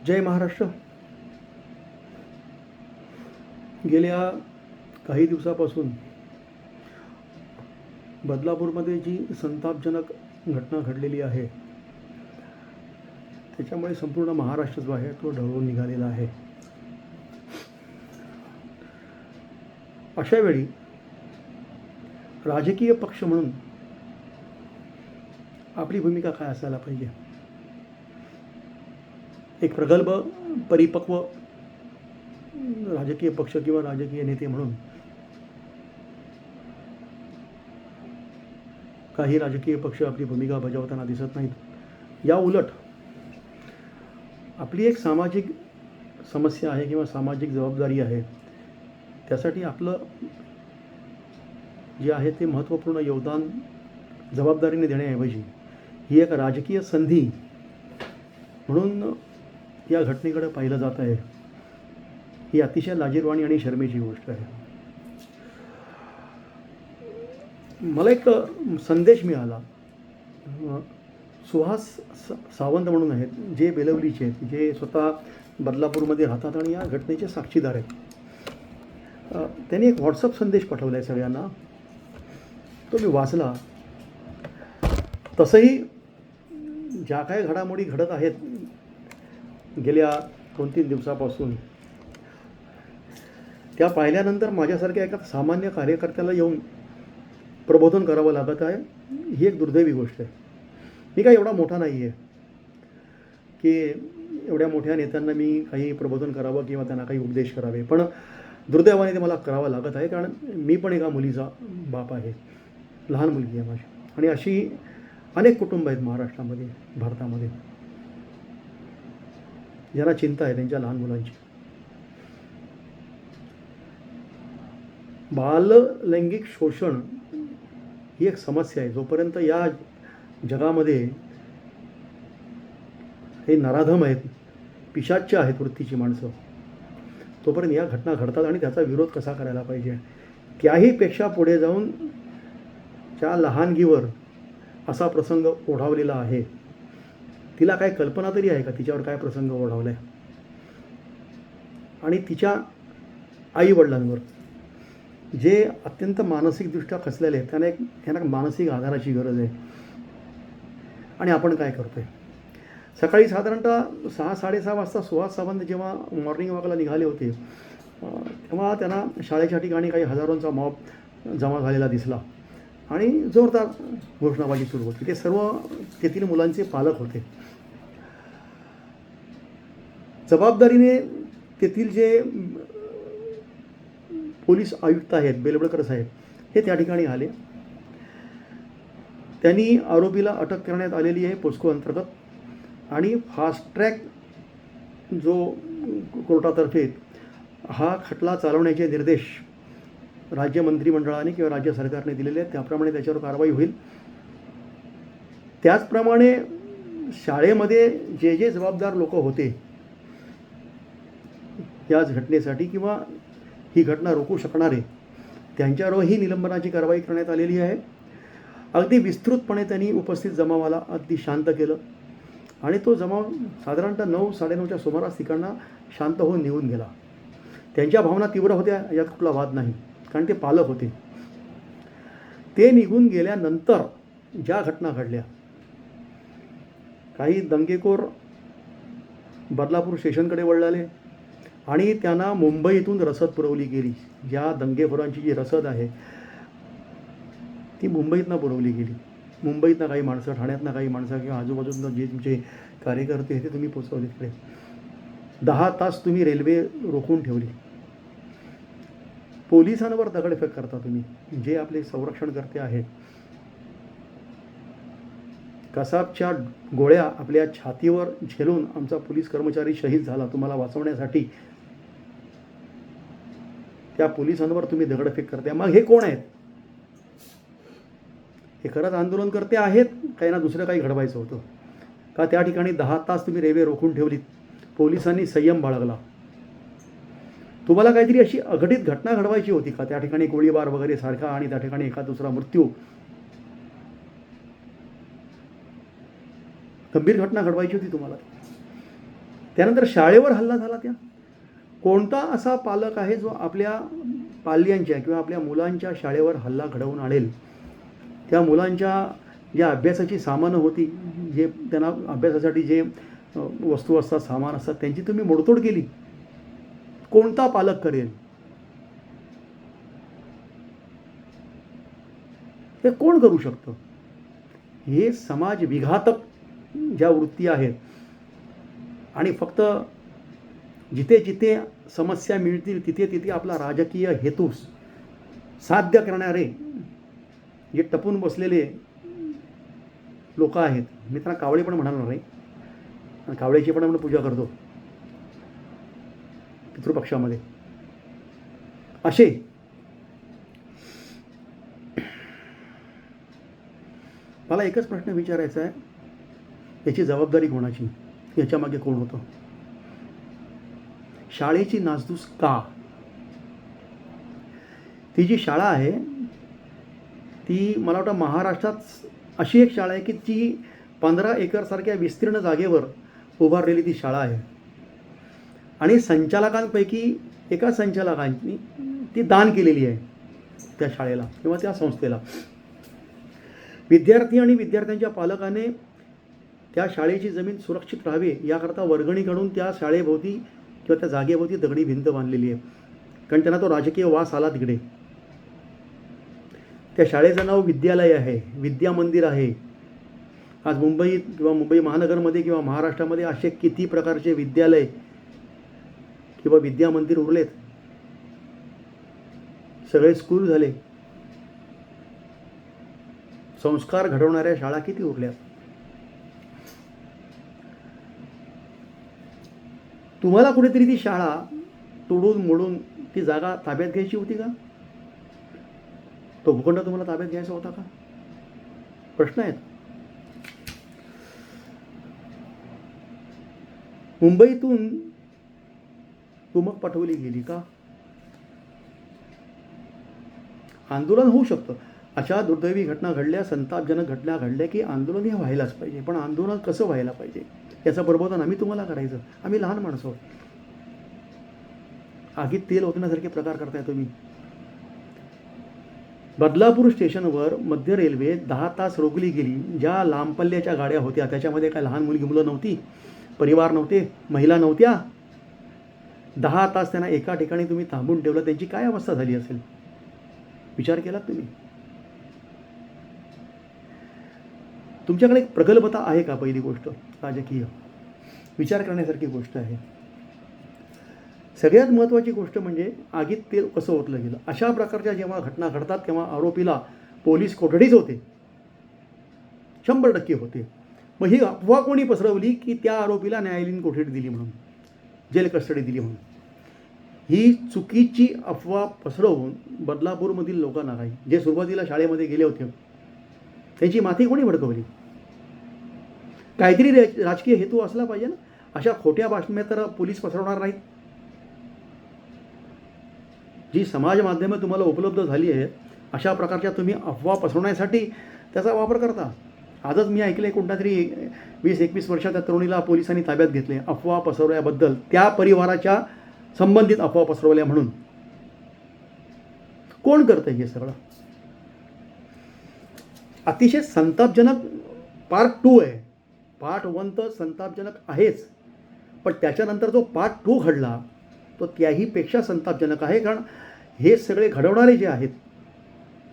जय महाराष्ट्र. गेल्या काही दिवसापासून बदलापूरमध्ये जी संतापजनक घटना घडलेली आहे त्याच्यामुळे संपूर्ण महाराष्ट्र जो आहे तो ढवळून निघालेला आहे. अशा वेळी राजकीय पक्ष म्हणून आपली भूमिका काय असायला पाहिजे? एक प्रगल्भ परिपक्व राजकीय पक्ष किंवा राजकीय नेते म्हणून काही राजकीय पक्ष आपली भूमिका बजावताना दिसत नाहीत. या उलट आपली एक सामाजिक समस्या आहे किंवा सामाजिक जबाबदारी आहे, त्यासाठी आपलं जे आहे ते महत्त्वपूर्ण योगदान जबाबदारीने देण्याऐवजी ही एक राजकीय संधी म्हणून या घटनेकडे पाहिलं जात आहे. ही अतिशय लाजिरवाणी आणि शरमेची गोष्ट आहे. मला एक संदेश मिळाला. सुहास सावंत म्हणून आहेत, जे बेलवलीचे आहेत, जे स्वतः बदलापूरमध्ये राहतात आणि या घटनेचे साक्षीदार आहेत. त्यांनी एक व्हॉट्सअप संदेश पाठवला आहे सगळ्यांना. तो मी वाचला. तसंही ज्या काही घडामोडी घडत आहेत गेल्या 2-3 दिवसापासून, त्या पाहिल्यानंतर माझ्यासारख्या एका सामान्य कार्यकर्त्याला येऊन प्रबोधन करावं लागत आहे. ही एक दुर्दैवी गोष्ट आहे. मी काही एवढा मोठा नाही आहे की एवढ्या मोठ्या नेत्यांना मी काही प्रबोधन करावं किंवा त्यांना काही उपदेश करावे, पण दुर्दैवाने ते मला करावं लागत आहे, कारण मी पण एका मुलीचा बाप आहे. लहान मुलगी आहे माझी. आणि अशी अनेक कुटुंब आहेत महाराष्ट्रामध्ये, भारतामध्ये, ज्यांना चिंता आहे त्यांच्या लहान मुलांची. बाललैंगिक शोषण ही एक समस्या आहे. जोपर्यंत या जगामध्ये हे नराधम आहेत, पिशाच्य आहेत वृत्तीची माणसं, तोपर्यंत या घटना घडतात. आणि त्याचा विरोध कसा करायला पाहिजे, त्याहीपेक्षा पुढे जाऊन ज्या लहानगीवर असा प्रसंग ओढावलेला आहे, तिला काय कल्पना तरी आहे का तिच्यावर काय प्रसंग ओढावला आहे? आणि तिच्या आईवडिलांवर जे अत्यंत मानसिकदृष्ट्या खचलेले आहेत, त्यांना मानसिक आधाराची गरज आहे. आणि आपण काय करतोय? सकाळी साधारणतः 6-6:30 वाजता सुहास सावंत जेव्हा मॉर्निंग वॉकला निघाले होते, तेव्हा त्यांना शाळेच्या ठिकाणी काही हजारोंचा मॉब जमा झालेला दिसला आणि जोरदार घोषणाबाजी सुरू होती. ते सर्व तेथील मुलांचे पालक होते. जबाबदारीने तेथील जे पोलीस आयुक्त आहेत, बेलवडकर साहेब, हे त्या ठिकाणी आले. त्यांनी आरोपीला अटक करण्यात आलेली आहे पोस्को अंतर्गत. आणि फास्ट ट्रॅक जो कोर्टातर्फे हा खटला चालवण्याचे निर्देश राज्य मंत्रिमंडळाने किंवा राज्य सरकारने दिलेले आहेत, त्याप्रमाणे त्याच्यावर कारवाई होईल. त्याचप्रमाणे शाळेमध्ये जे जे जबाबदार लोक होते याच घटनेसाठी किंवा ही घटना रोखू शकणारे, त्यांच्यावरही निलंबनाची कारवाई करण्यात आलेली आहे. अगदी विस्तृतपणे त्यांनी उपस्थित जमावाला अगदी शांत केलं आणि तो जमाव साधारणतः 9-9:30च्या सुमारास तिकडनं शांत होऊन निघून गेला. त्यांच्या भावना तीव्र होत्या, यात कुठला वाद नाही, कारण ते पालक होते. ते निघून गेल्यानंतर ज्या घटना घडल्या, काही दंगेखोर बदलापूर स्टेशनकडे वळाले आणि त्यांना मुंबईतून रसद पुरवली गेली. ज्या दंगेखोरांची जी रसद आहे ती मुंबईतनं पुरवली गेली. मुंबईतनं काही माणसं, ठाण्यातनं काही माणसं किंवा आजूबाजूनं जे तुमचे कार्यकर्ते हे ते तुम्ही पोचवले तिकडे. 10 तास तुम्ही रेल्वे रोखून ठेवली. पोलिसांवर दगडफेक करता तुम्ही, जे आपले संरक्षणकर्ते आहेत. कसाबच्या गोळ्या आपल्या छातीवर झेलून आमचा पोलीस कर्मचारी शहीद झाला. तुम्हाला वाचवण्यासाठी त्या पोलिसांवर तुम्ही दगडफेक करताय. मग हे कोण आहेत? हे खरंच आंदोलनकर्ते आहेत का यांना दुसरं काही घडवायचं होतं? का त्या ठिकाणी 10 तास तुम्ही रेल्वे रोखून ठेवलीत, पोलिसांनी संयम बाळगला? तुम्हाला काहीतरी अशी अघटित घटना घडवायची होती का? त्या ठिकाणी गोळीबार वगैरे सारखा आणि त्या ठिकाणी एका दुसरा मृत्यू, गंभीर घटना घडवायची होती तुम्हाला. त्यानंतर शाळेवर हल्ला झाला. त्या कोणता असा पालक आहे जो आपल्या पाल्यांच्या किंवा आपल्या मुलांच्या शाळेवर हल्ला घडवून आणेल? त्या मुलांच्या ज्या अभ्यासाची सामानं होती, जे त्यांना अभ्यासासाठी जे वस्तू असतात, सामान असतात, त्यांची तुम्ही मोडतोड केली. कोणता पालक करेल? हे कोण करू शकतं? हे समाज विघातक ज्या वृत्ती आहेत आणि फक्त जिथे जिथे समस्या मिळतील तिथे तिथे आपला राजकीय हेतू साध्य करणारे जे टपून बसलेले लोक आहेत, मी त्यांना कावळे पण म्हणणार नाही, आणि कावळ्याची पण आपण पूजा करतो पितृपक्षामध्ये, असे मला एकच प्रश्न विचारायचा आहे, याची जबाबदारी कोणाची? याच्यामागे कोण होतं? शाळेची नासधूस का? ती जी शाळा आहे ती मला वाटतं महाराष्ट्रात अशी एक शाळा आहे की ती 15 एकरसारख्या विस्तीर्ण जागेवर उभारलेली ती शाळा आहे. आणि संचालकांपैकी एका संचालकांनी ती दान केलेली आहे त्या शाळेला किंवा त्या संस्थेला. विद्यार्थी आणि विद्यार्थ्यांच्या पालकाने त्या शाळेची जमीन सुरक्षित राहावी याकरता वर्गणी काढून त्या शाळेभोवती किंवा त्या जागेभोवती दगडी भिंत बांधलेली आहे, कारण त्यांना तो राजकीय वास आला तिकडे. त्या शाळेचं नाव विद्यालय आहे, विद्या मंदिर आहे. आज मुंबईत किंवा मुंबई महानगरमध्ये किंवा महाराष्ट्रामध्ये असे किती प्रकारचे विद्यालय किंवा विद्या मंदिर उरलेत, सगळे स्कूल झाले. संस्कार घडवणाऱ्या शाळा किती उरल्या? तुम्हाला कुठेतरी ती शाळा तोडून मोडून ती जागा ताब्यात घ्यायची होती का? तो भूखंड तुम्हाला ताब्यात घ्यायचा होता का? प्रश्न आहेत. मुंबईतून कुमक पाठवली गेली का? आंदोलन होऊ शकतं. अशा दुर्दैवी घटना घडल्या, संतापजनक घटना घडल्या की आंदोलन हे व्हायलाच पाहिजे. पण आंदोलन कसं व्हायला पाहिजे याचं प्रबोधन आम्ही तुम्हाला करायचं. आम्ही लहान माणसं आहोत. आगीत तेल ओतण्यासारखे प्रकार करताय तुम्ही. बदलापूर स्टेशनवर मध्य रेल्वे 10 तास रोखली गेली. ज्या लांब पल्ल्याच्या गाड्या होत्या त्याच्यामध्ये काय लहान मुलं नव्हती, परिवार नव्हते, महिला नव्हत्या. 10 तास त्यांना एका ठिकाणी तुम्ही थांबून ठेवलं. त्यांची काय अवस्था झाली असेल? विचार केलात तुम्ही? तुमच्याकडे एक प्रगल्भता आहे का? पहिली गोष्ट राजकीय विचार करण्यासारखी गोष्ट आहे. सगळ्यात महत्त्वाची गोष्ट म्हणजे आगीत तेल कसं ओतलं गेलं. अशा प्रकारच्या जेव्हा घटना घडतात तेव्हा आरोपीला पोलीस कोठडीच होते, 100% होते. मग ही अफवा कोणी पसरवली की त्या आरोपीला न्यायालयीन कोठडी दिली म्हणून, जेल कस्टडी दिली म्हणून? ही चुकीची अफवा पसरवून बदलापूरमधील लोकांना, काही जे सुरुवातीला शाळेमध्ये गेले होते, त्यांची माथी कोणी भडकवली? काहीतरी राजकीय हेतू असला पाहिजे ना. अशा खोट्या बातम्या तर पोलीस पसरवणार नाहीत. जी समाज माध्यमं तुम्हाला उपलब्ध झाली आहे अशा प्रकारच्या तुम्ही अफवा पसरवण्यासाठी त्याचा वापर करता. आजच मी ऐकले कोणत्या तरी 20-21 वर्षाच्या तरुणीला पोलिसांनी ताब्यात घेतले अफवा पसरवल्याबद्दल, त्या परिवाराच्या संबंधित अफवा पसरवल्या म्हणून. कोण करतं हे सगळं? अतिशय संतापजनक पार्ट 2 आहे. पार्ट 1 तर संतापजनक आहेच, पण त्याच्यानंतर जो पार्ट 2 घडला तो त्याहीपेक्षा संतापजनक आहे. कारण हे सगळे घडवणारे जे आहेत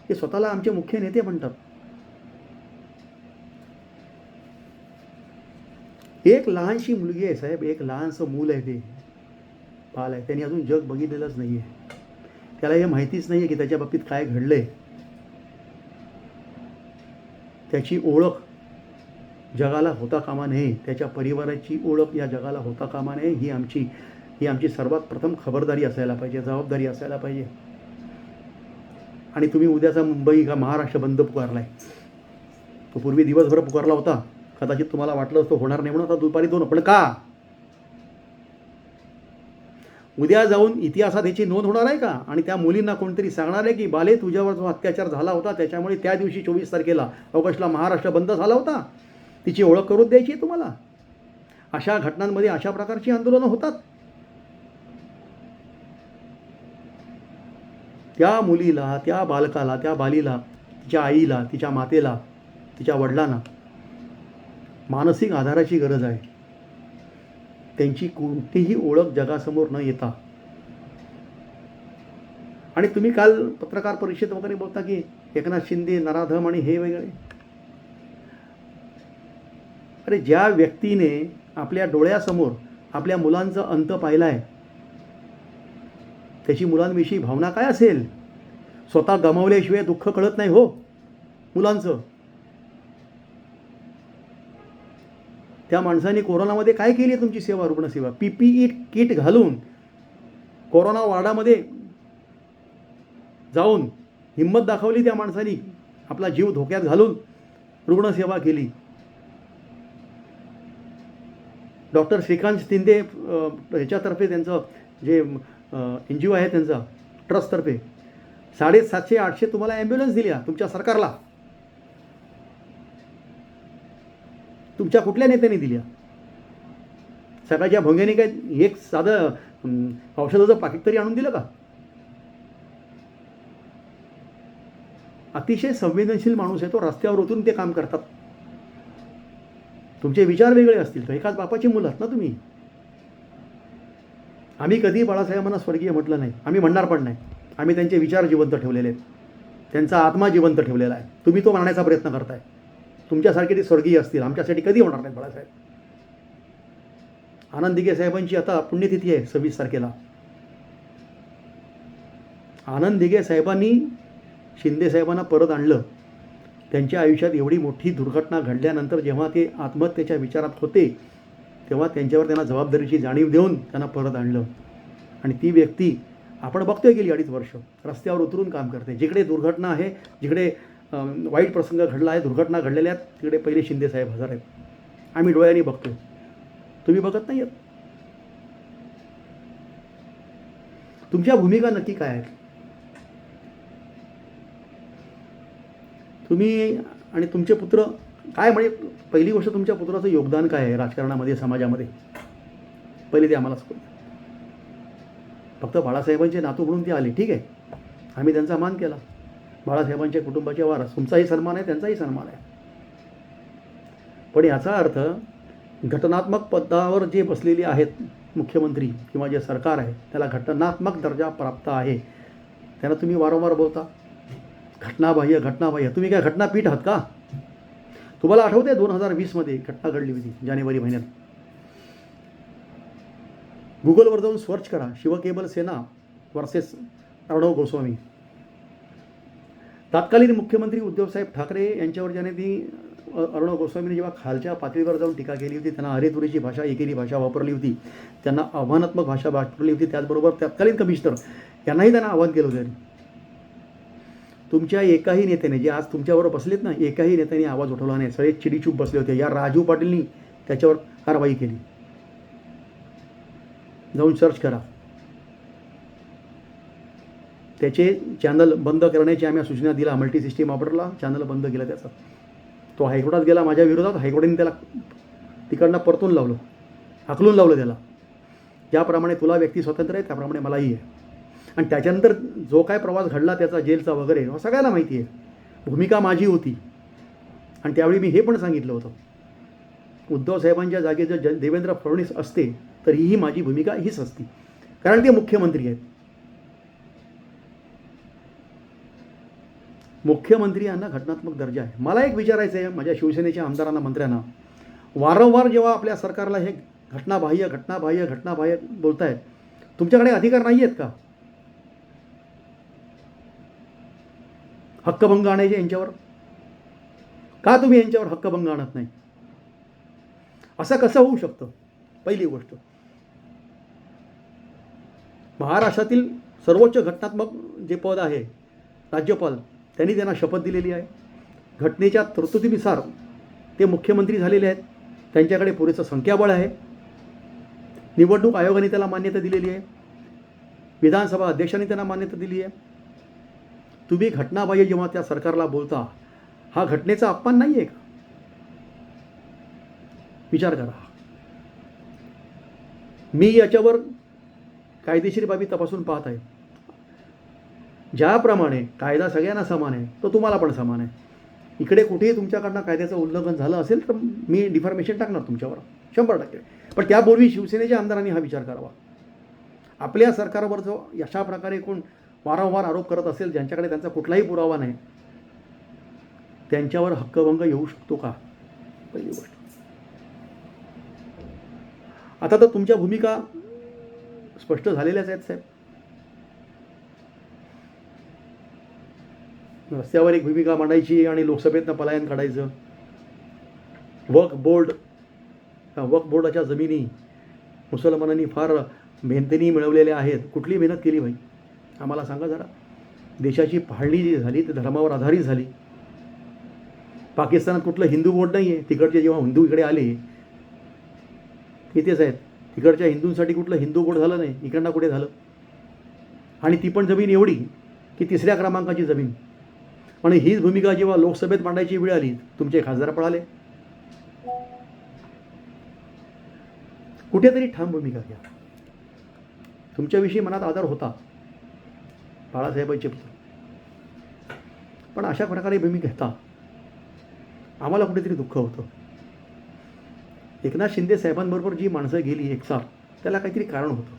ते स्वतःला आमचे मुख्य नेते म्हणतात. एक लहानशी मुलगी आहे साहेब, एक लहानसं मूल आहे, ते बाल आहे, त्यांनी अजून जग बघितलेलंच नाही आहे. त्याला हे माहितीच नाही आहे की त्याच्या बाबतीत काय घडलं आहे. त्याची ओळख जगाला होता कामा नये, त्याच्या परिवाराची ओळख या जगाला होता कामा नये. ही आमची सर्वात प्रथम खबरदारी असायला पाहिजे, जबाबदारी असायला पाहिजे. आणि तुम्ही उद्याचा मुंबई का महाराष्ट्र बंद पुकारलाय. तो पूर्वी दिवसभर पुकारला होता, कदाचित तुम्हाला वाटलं असतं होणार नाही म्हणून, आता दुपारी 2. पण का? उद्या जाऊन इतिहासात याची नोंद होणार आहे का? आणि त्या मुलींना कोणतरी सांगणार आहे की बाले, तुझ्यावर जो अत्याचार झाला होता त्याच्यामुळे त्या दिवशी 24 तारखेला ऑगस्टला महाराष्ट्र बंद झाला होता. तिची ओळख करून द्यायची आहे तुम्हाला. अशा घटनांमध्ये अशा प्रकारची आंदोलनं होतात. त्या मुलीला, त्या बालकाला, त्या बालीला, तिच्या आईला, तिच्या मातेला, तिच्या वडिलांना मानसिक आधाराची गरज आहे. त्यांची कोणतीही ओळख जगासमोर न येता. आणि तुम्ही काल पत्रकार परिषद वगैरे बोलता की एकनाथ शिंदे नराधम आणि हे वगैरे. अरे ज्या व्यक्तीने आपल्या डोळ्यासमोर आपल्या मुलांचा अंत पाहिला आहे, त्याची मुलांविषयी भावना काय असेल? स्वतः गमावल्याशिवाय दुःख कळत नाही हो मुलांचं. त्या माणसाने कोरोनामध्ये काय केली आहे तुमची सेवा, रुग्णसेवा? PPE किट घालून कोरोना वॉर्डामध्ये जाऊन हिंमत दाखवली त्या माणसाने, आपला जीव धोक्यात घालून रुग्णसेवा केली. डॉक्टर श्रीकांत शिंदे ह्याच्यातर्फे त्यांचं जे NGO आहे त्यांचा ट्रस्टतर्फे 750-800 तुम्हाला ॲम्ब्युलन्स दिल्या तुमच्या सरकारला. तुमच्या कुठल्या नेत्याने दिल्या? सकाळच्या भोंग्याने काय एक साधं औषधाचं पाकिट तरी आणून दिलं का? अतिशय संवेदनशील माणूस आहे तो. रस्त्यावर उतरून ते काम करतात. तुमचे विचार वेगळे असतील तर एकाच बापाची मुलं आहात ना तुम्ही. आम्ही कधी बाळासाहेबांना स्वर्गीय म्हटलं नाही, आम्ही म्हणणार पण नाही. आम्ही त्यांचे विचार जिवंत ठेवलेले आहेत, त्यांचा आत्मा जिवंत ठेवलेला आहे. तुम्ही तो मारण्याचा प्रयत्न करताय. तुमच्यासारखे ते स्वर्गीय असतील, आमच्यासाठी कधी होणार नाहीत बाळासाहेब. आनंद दिघे साहेबांची आता पुण्यतिथी आहे 26 तारखेला. आनंद दिघे साहेबांनी शिंदे साहेबांना परत आणलं. त्यांच्या आयुष्यात एवढी मोठी दुर्घटना घडल्यानंतर जेव्हा ते आत्महत्येच्या विचारात होते, तेव्हा त्यांच्यावर त्यांना जबाबदारीची जाणीव देऊन त्यांना परत आणलं. आणि ती व्यक्ती आपण बघतोय गेली 2.5 वर्ष रस्त्यावर उतरून काम करते. जिकडे दुर्घटना आहे, जिकडे वाईट प्रसंग घडला आहे, दुर्घटना घडलेल्या आहेत, तिकडे पहिले शिंदे साहेब हजर आहेत. आम्ही डोळ्यांनी बघतोय, तुम्ही बघत नाही आहेत. तुमच्या भूमिका नक्की काय आहेत? तुम्ही आणि तुमचे पुत्र काय, म्हणजे पहिली गोष्ट तुमच्या पुत्राचं योगदान काय आहे राजकारणामध्ये, समाजामध्ये? पहिले ते आम्हाला सांगा. फक्त बाळासाहेबांचे नातू म्हणून ते आले, ठीक आहे, आम्ही त्यांचा मान केला. बाळासाहेबांच्या कुटुंबाचे वारस, तुमचाही सन्मान आहे, त्यांचाही सन्मान आहे. पण याचा अर्थ घटनात्मक पदावर जे बसलेले आहेत मुख्यमंत्री किंवा जे सरकार आहे त्याला घटनात्मक दर्जा प्राप्त आहे, त्यांना तुम्ही वारंवार बोलता घटनाबाह्य घटनाबाह्य. तुम्ही काय घटनापीठ आहात का? तुम्हाला आठवते 2020 घटना घडली होती जानेवारी महिन्यात. गुगलवर जाऊन सर्च करा, शिवकेबल सेना वर्सेस अर्णव गोस्वामी. तत्कालीन मुख्यमंत्री उद्धवसाहेब ठाकरे यांच्यावर ज्याने ती अर्णव गोस्वामीने जेव्हा खालच्या पातळीवर जाऊन टीका केली होती, त्यांना अरेतुरीची भाषा, एकेरी भाषा वापरली होती, त्यांना आव्हानात्मक भाषा वापरली होती. त्याचबरोबर तत्कालीन कमिशनर यांनाही त्यांना आव्हान केलं होतं. तुमच्या एकाही नेत्याने, जे आज तुमच्यावर बसलेत ना, एकाही नेत्याने आवाज उठवला नाही. सगळे चिडीचूप बसले होते. या राजू पाटीलनी त्याच्यावर कारवाई केली. जाऊन सर्च करा. त्याचे चॅनल बंद करण्याची आम्ही सूचना दिला. मल्टी सिस्टीम ऑपरेटरला चॅनल बंद केला त्याचा. तो हायकोर्टात गेला माझ्या विरोधात. हायकोर्टाने त्याला तिकडनं परतून लावलं, हाकलून लावलं त्याला. ज्याप्रमाणे तुला व्यक्ती स्वातंत्र्य आहे त्याप्रमाणे मलाही आहे. आणि त्याच्यानंतर जो काय प्रवास घडला त्याचा, जेलचा वगैरे, सगळ्याला माहिती आहे. भूमिका माझी होती. आणि त्यावेळी मी हे पण सांगितलं होतं, उद्धव साहेबांच्या जागी जर देवेंद्र फडणवीस असते तरीही माझी भूमिका हीच असती, कारण ते मुख्यमंत्री आहेत. मुख्यमंत्री यांना घटनात्मक दर्जा आहे. मला एक विचारायचं आहे माझ्या शिवसेनेच्या आमदारांना, मंत्र्यांना, वारंवार जेव्हा आपल्या सरकारला हे घटनाबाह्य घटनाबाह्य घटनाबाह्य बोलतायत, तुमच्याकडे अधिकार नाही आहेत का हक्कभंग आणायचे यांच्यावर? का तुम्ही यांच्यावर हक्कभंग आणत नाही? असं कसं होऊ शकतं? पहिली गोष्ट, महाराष्ट्रातील सर्वोच्च घटनात्मक जे पद आहे राज्यपाल, त्यांनी त्यांना शपथ दिलेली आहे. घटनेच्या तरतुदीनुसार ते मुख्यमंत्री झालेले आहेत. त्यांच्याकडे पुरेसं संख्याबळ आहे. निवडणूक आयोगाने त्याला मान्यता दिलेली आहे. विधानसभा अध्यक्षांनी त्यांना मान्यता दिली आहे. तुम्ही घटनाबाह्य जेव्हा त्या सरकारला बोलता, हा घटनेचा अपमान नाही आहे का? विचार करा. मी याच्यावर कायदेशीर बाबी तपासून पाहत आहे. ज्याप्रमाणे कायदा सगळ्यांना समान आहे तो तुम्हाला पण समान आहे. इकडे कुठेही तुमच्याकडनं कायद्याचं उल्लंघन झालं असेल तर मी डिफॉर्मेशन टाकणार तुमच्यावर 100%. पण त्यापूर्वी शिवसेनेच्या आमदारांनी हा विचार करावा. आपल्या सरकारवर जो अशा प्रकारे कोण वारंवार आरोप करत असेल ज्यांच्याकडे त्यांचा कुठलाही पुरावा नाही, त्यांच्यावर हक्कभंग येऊ शकतो का, पहिली गोष्ट. आता तर तुमच्या भूमिका स्पष्ट झालेल्याच आहेत साहेब. रस्त्यावर एक भूमिका मांडायची आणि लोकसभेतनं पलायन काढायचं. वक्फ बोर्डाच्या जमिनी मुसलमानांनी फार मेहनतीने मिळवलेल्या आहेत. कुठली मेहनत केली भाई, आम्हाला सांगा जरा. देशाची फाळणी जी झाली ती धर्मावर आधारित झाली. पाकिस्तानात कुठलं हिंदू बोर्ड नाही आहे. तिकडचे जेव्हा हिंदू इकडे आले इथेच आहेत. तिकडच्या हिंदूंसाठी कुठलं हिंदू बोर्ड झालं नाही, इकडनं कुठे झालं. आणि ती पण जमीन एवढी की 3ऱ्या क्रमांकाची जमीन. आणि हीच भूमिका जेव्हा लोकसभेत मांडायची वेळ आली तुमचे खासदार पळाले. कुठेतरी ठाम भूमिका घ्या. तुमच्याविषयी मनात आदर होता बाळासाहेबांचे पुत्र, पण अशा प्रकारे भूमिका घेता आम्हाला कुठेतरी दुःख होतं. एकनाथ शिंदे साहेबांबरोबर जी माणसं गेली एकसाथ, त्याला काहीतरी कारण होतं.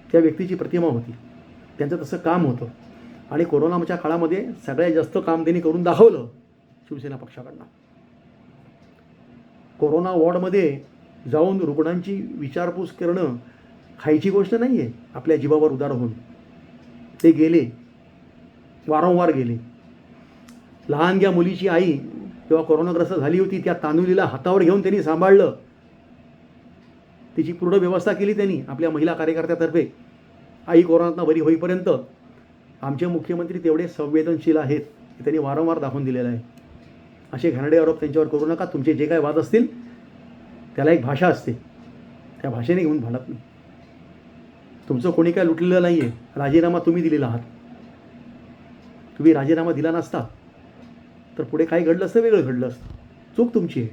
त्या व्यक्तीची प्रतिमा होती, त्यांचं तसं काम होतं. आणि कोरोनाच्या काळामध्ये सगळ्यात जास्त काम त्यांनी करून दाखवलं शिवसेना पक्षाकडनं. कोरोना वॉर्डमध्ये जाऊन रुग्णांची विचारपूस करणं खायची गोष्ट नाही आहे. आपल्या जीवावर उदार होऊन ते गेले, वारंवार गेले. लहानग्या मुलीची आई जेव्हा कोरोनाग्रस्त झाली होती त्या तानुलीला हातावर घेऊन त्यांनी सांभाळलं. तिची पूर्ण व्यवस्था केली त्यांनी आपल्या महिला कार्यकर्त्यातर्फे. आई कोरोनातनं बरी होईपर्यंत. आमचे मुख्यमंत्री तेवढे संवेदनशील आहेत हे त्यांनी वारंवार दाखवून दिलेलं आहे. असे घाणेरडे आरोप त्यांच्यावर करू नका. तुमचे जे काय वाद असतील त्याला एक भाषा असते, त्या भाषेने घेऊन भांडत नाही. तुमचं कोणी काय लुटलेलं नाही आहे. राजीनामा तुम्ही दिलेला आहात. तुम्ही राजीनामा दिला नसता तर पुढे काय घडलं असतं, वेगळं घडलं असतं. चूक तुमची आहे.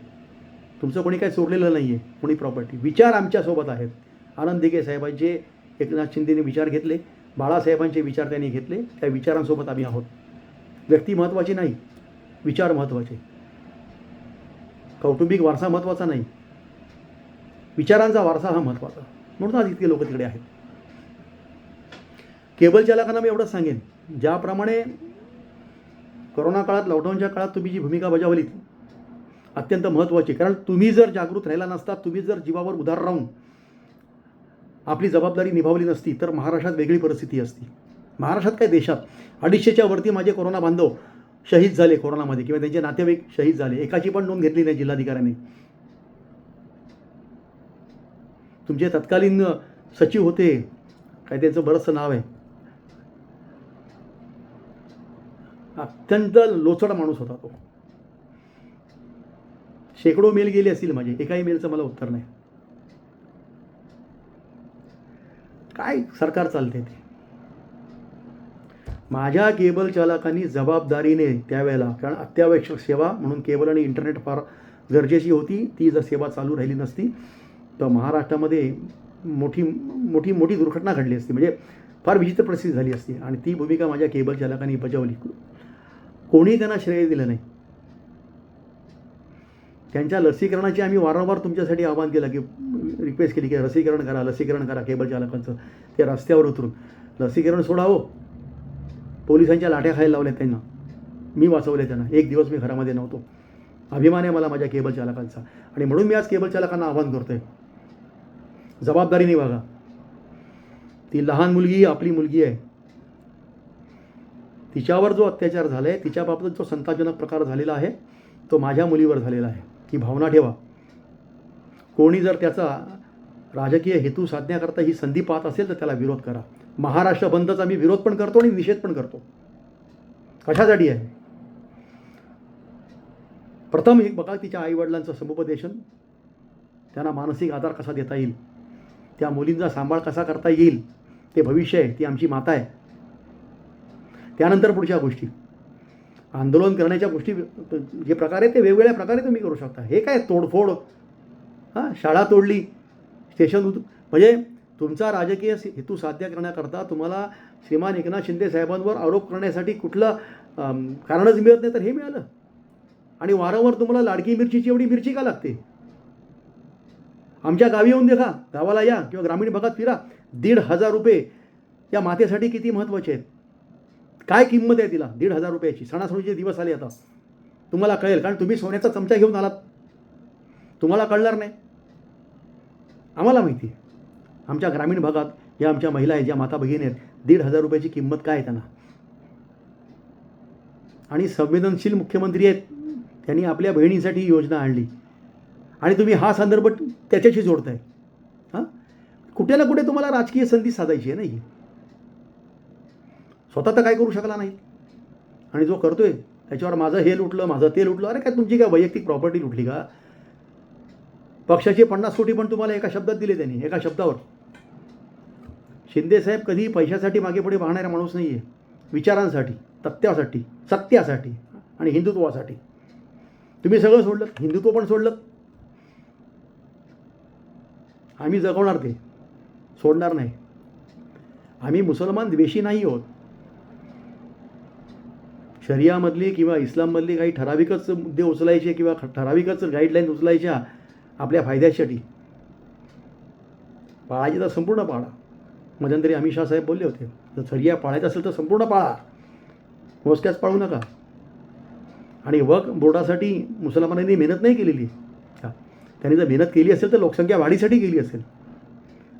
तुमचं कोणी काय चोरलेलं नाही आहे, कोणी प्रॉपर्टी. विचार आमच्यासोबत आहेत. आनंद दिघे साहेबांचे, एकनाथ शिंदेने विचार घेतले, बाळासाहेबांचे विचार त्यांनी घेतले. त्या विचारांसोबत आम्ही आहोत. व्यक्ती महत्त्वाची नाही, विचार महत्त्वाचे. कौटुंबिक वारसा महत्त्वाचा नाही, विचारांचा वारसा हा महत्त्वाचा. म्हणून आज इतके लोक तिकडे आहेत. केबल चालकांना मी एवढंच सांगेन, ज्याप्रमाणे कोरोना काळात, लॉकडाऊनच्या काळात तुम्ही जी भूमिका बजावली अत्यंत महत्त्वाची. कारण तुम्ही जर जागृत राहिला नसता, तुम्ही जर जीवावर उदार राहून आपली जबाबदारी निभावली नसती तर महाराष्ट्रात वेगळी परिस्थिती असती. महाराष्ट्रात काय, देशात 250च्या वरती माझे कोरोना बांधव शहीद झाले कोरोनामध्ये, किंवा त्यांचे नातेवाईक शहीद झाले. एकाची पण नोंद घेतली नाही जिल्हाधिकाऱ्यांनी. तुमचे तत्कालीन सचिव होते, काय त्यांचं बरंचसं नाव आहे, अत्यंत लोचड माणूस होता तो. शेकडो मेल गेले असतील माझे, एकाही मेलचं मला उत्तर नाही. काय सरकार चालते ते. माझ्या केबल चालकांनी जबाबदारीने त्यावेळेला, कारण अत्यावश्यक सेवा म्हणून केबल आणि इंटरनेट फार गरजेची होती, ती जर सेवा चालू राहिली नसती तर महाराष्ट्रामध्ये मोठी मोठी मोठी दुर्घटना घडली असती. म्हणजे फार विचित्र परिस्थिती झाली असती. आणि ती भूमिका माझ्या केबल चालकांनी बजावली. कोणी त्यांना श्रेय दिलं नाही. त्यांच्या लसीकरणाची आम्ही वारंवार तुमच्यासाठी आवाहन केलं, की रिक्वेस्ट केली की लसीकरण करा केबल चालकांचं. ते रस्त्यावर उतरून लसीकरण सोडावं. पोलिसांच्या लाठ्या खायला लावल्या त्यांना. मी वाचवले त्यांना. एक दिवस मी घरामध्ये नव्हतो. अभिमान आहे मला माझ्या केबल चालकांचा. आणि म्हणून मी आज केबल चालकांना आवाहन करतो आहे, जबाबदारीने वागा. ती लहान मुलगी आपली मुलगी आहे. तिच्यावर जो अत्याचार झाला आहे, तिच्याबाबत जो संतापजनक प्रकार झालेला आहे तो माझ्या मुलीवर झालेला आहे. ही भावना ठेवा. कोणी जर त्याचा राजकीय हेतू साधण्याकरता ही संधी पाहत असेल तर त्याला विरोध करा. महाराष्ट्र बंदचा मी विरोध पण करतो आणि निषेध पण करतो. कशासाठी आहे? प्रथम एक बघा तिच्या आईवडिलांचं समुपदेशन, त्यांना मानसिक आधार कसा देता येईल, त्या मुलींचा सांभाळ कसा करता येईल, ते भविष्य आहे, ती आमची माता आहे. त्यानंतर पुढच्या गोष्टी, आंदोलन करण्याच्या गोष्टी जे प्रकारे ते वेगवेगळ्या प्रकारे तुम्ही करू शकता. हे काय तोडफोड, शाळा तोडली, म्हणजे तुमचा राजकीय हेतू साध्य करण्याकरता तुम्हाला श्रीमान एकनाथ शिंदे साहेबांवर आरोप करण्यासाठी कुठलं कारणच मिळत नाही, तर हे मिळालं. आणि वारंवार तुम्हाला लाडकी मिरचीची एवढी मिरची का लागते? आमच्या गावी येऊन देखा, गावाला या किंवा ग्रामीण भागात फिरा. 1,500 रुपये या मातेसाठी किती महत्त्वाचे आहेत, काय किंमत आहे तिला 1,500 रुपयाची. सणासुदीचे दिवस आले आता, तुम्हाला कळेल. कारण तुम्ही सोन्याचा चमचा घेऊन आलात, तुम्हाला कळणार नाही, आम्हाला माहिती आहे. आमच्या ग्रामीण भागात या आमच्या महिला आहेत, ज्या माता भगिनी आहेत, 1,500 रुपयाची किंमत काय आहे त्यांना. आणि संवेदनशील मुख्यमंत्री आहेत, त्यांनी आपल्या बहिणीसाठी ही योजना आणली आणि तुम्ही हा संदर्भ त्याच्याशी जोडताय. हां, कुठे ना कुठे तुम्हाला राजकीय संधी साधायची आहे नाही. स्वतः तर काय करू शकला नाही, आणि जो करतोय त्याच्यावर माझं हे लुटलं, माझं ते लुटलं. अरे काय तुमची काय वैयक्तिक प्रॉपर्टी लुटली का? पक्षाचे 50 कोटी पण तुम्हाला एका शब्दात दिले त्यांनी, एका शब्दावर. शिंदेसाहेब कधी पैशासाठी मागे पुढे पाहणारा माणूस नाही आहे. विचारांसाठी, तथ्यासाठी, सत्यासाठी आणि हिंदुत्वासाठी तुम्ही सगळं सोडलं, हिंदुत्व पण सोडलं. आम्ही जगवणार, ते सोडणार नाही. आम्ही मुसलमान द्वेषी नाही आहोत. शरियामधली किंवा इस्लाममधली काही ठराविकच मुद्दे उचलायचे किंवा ठराविकच गाईडलाईन उचलायच्या आपल्या फायद्यासाठी. पाळायची तर संपूर्ण पाळा. मध्यंतरी अमित शाह साहेब बोलले होते, जर शरिया पाळायचं असेल तर संपूर्ण पाळा, मोजक्याच पाळू नका. आणि वक्फ बोर्डासाठी मुसलमानांनी मेहनत नाही केलेली का? त्यांनी जर मेहनत केली असेल तर लोकसंख्या वाढीसाठी केली असेल.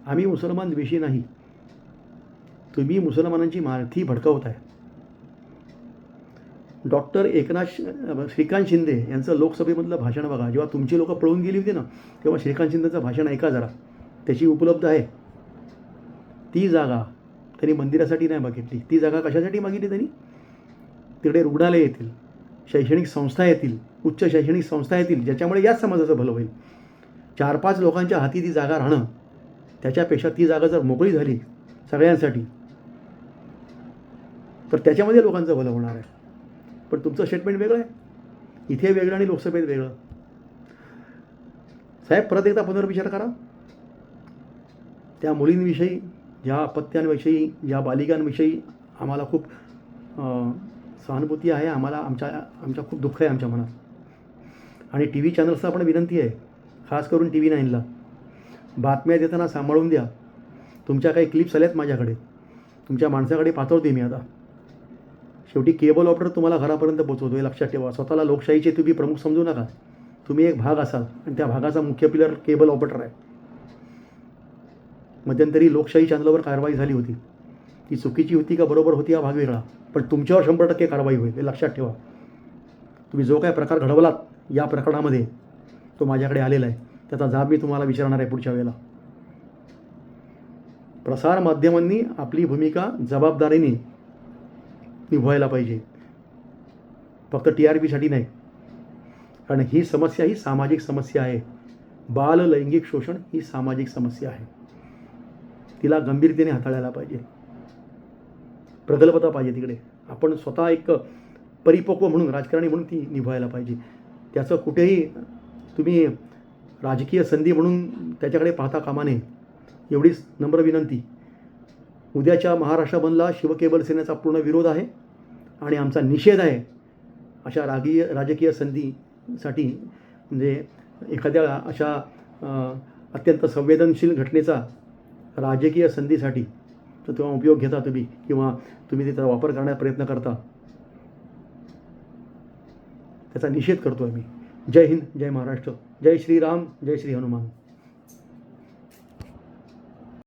आम्ही मुसलमान द्वेषी नाही. तुम्ही मुसलमानांची माथी भडकवताय. डॉक्टर श्रीकांत शिंदे यांचं लोकसभेमधलं भाषण बघा. जेव्हा तुमची लोकं पळून गेली होती ना, तेव्हा श्रीकांत शिंदेचं भाषण ऐका जरा. त्याची उपलब्ध आहे. ती जागा त्यांनी मंदिरासाठी नाही मागितली. ती जागा कशासाठी मागितली त्यांनी? तिकडे रुग्णालय येतील, शैक्षणिक संस्था येतील, उच्च शैक्षणिक संस्था येतील, ज्याच्यामुळे याच समाजाचं भलं होईल. 4-5 लोकांच्या हाती ती जागा राहणं, त्याच्यापेक्षा ती जागा जर मोकळी झाली सगळ्यांसाठी, तर त्याच्यामध्ये लोकांचं भलं होणार आहे. पण तुमचं स्टेटमेंट वेगळं आहे, इथे वेगळं आणि लोकसभेत वेगळं. साहेब, परत एकदा पुनर्विचार करा. त्या मुलींविषयी, ज्या अपत्यांविषयी, ज्या बालिकांविषयी आम्हाला खूप सहानुभूती आहे. आमच्या खूप दुःख आहे आमच्या मनात. आणि टी व्ही चॅनल्सला पण विनंती आहे, खास करून TV 9ला, बातम्या देताना सांभाळून द्या. तुमच्या काही क्लिप्स आल्यात माझ्याकडे, तुमच्या माणसाकडे पाठवते मी आता. शेवटी केबल ऑपरेटर तुम्हाला घरापर्यंत पोचवतो, हे लक्षात ठेवा. स्वतःला लोकशाहीचे तुम्ही प्रमुख समजू नका. तुम्ही एक भाग असाल आणि त्या भागाचा मुख्य पिलर केबल ऑपरेटर आहे. मध्यंतरी लोकशाही चॅनलवर कारवाई झाली होती. ती चुकीची होती का बरोबर होती हा भाग वेगळा, पण तुमच्यावर 100% कारवाई होईल, हे लक्षात ठेवा. तुम्ही जो काय प्रकार घडवलात या प्रकरणामध्ये, तो माझ्याकडे आलेला आहे. त्याचा जाब मी तुम्हाला विचारणार आहे पुढच्या वेळेला. प्रसारमाध्यमांनी आपली भूमिका जबाबदारीने निभवायला पाहिजे, फक्त TRPसाठी नाही. कारण ही समस्या ही सामाजिक समस्या आहे. बाल लैंगिक शोषण ही सामाजिक समस्या आहे. तिला गंभीरतेने हाताळायला पाहिजे. प्रगल्भता पाहिजे तिकडे. आपण स्वतः एक परिपक्व म्हणून, राजकारणी म्हणून ती निभवायला पाहिजे. त्याचं कुठेही तुम्ही राजकीय संधी म्हणून त्याच्याकडे पाहता कामा नये, एवढीच नम्र विनंती. उद्याच्या महाराष्ट्र बंदला शिवकेबल सेनेचा पूर्ण विरोध आहे आणि आमचा निषेध आहे अशा राजकीय संधीसाठी. म्हणजे एखाद्या अशा अत्यंत संवेदनशील घटनेचा राजकीय संधीसाठी तर तेव्हा उपयोग घेता तुम्ही, किंवा तुम्ही त्याचा वापर करण्याचा प्रयत्न करता, त्याचा निषेध करतो आम्ही. जय हिंद, जय महाराष्ट्र, जय श्रीराम, जय श्री हनुमान.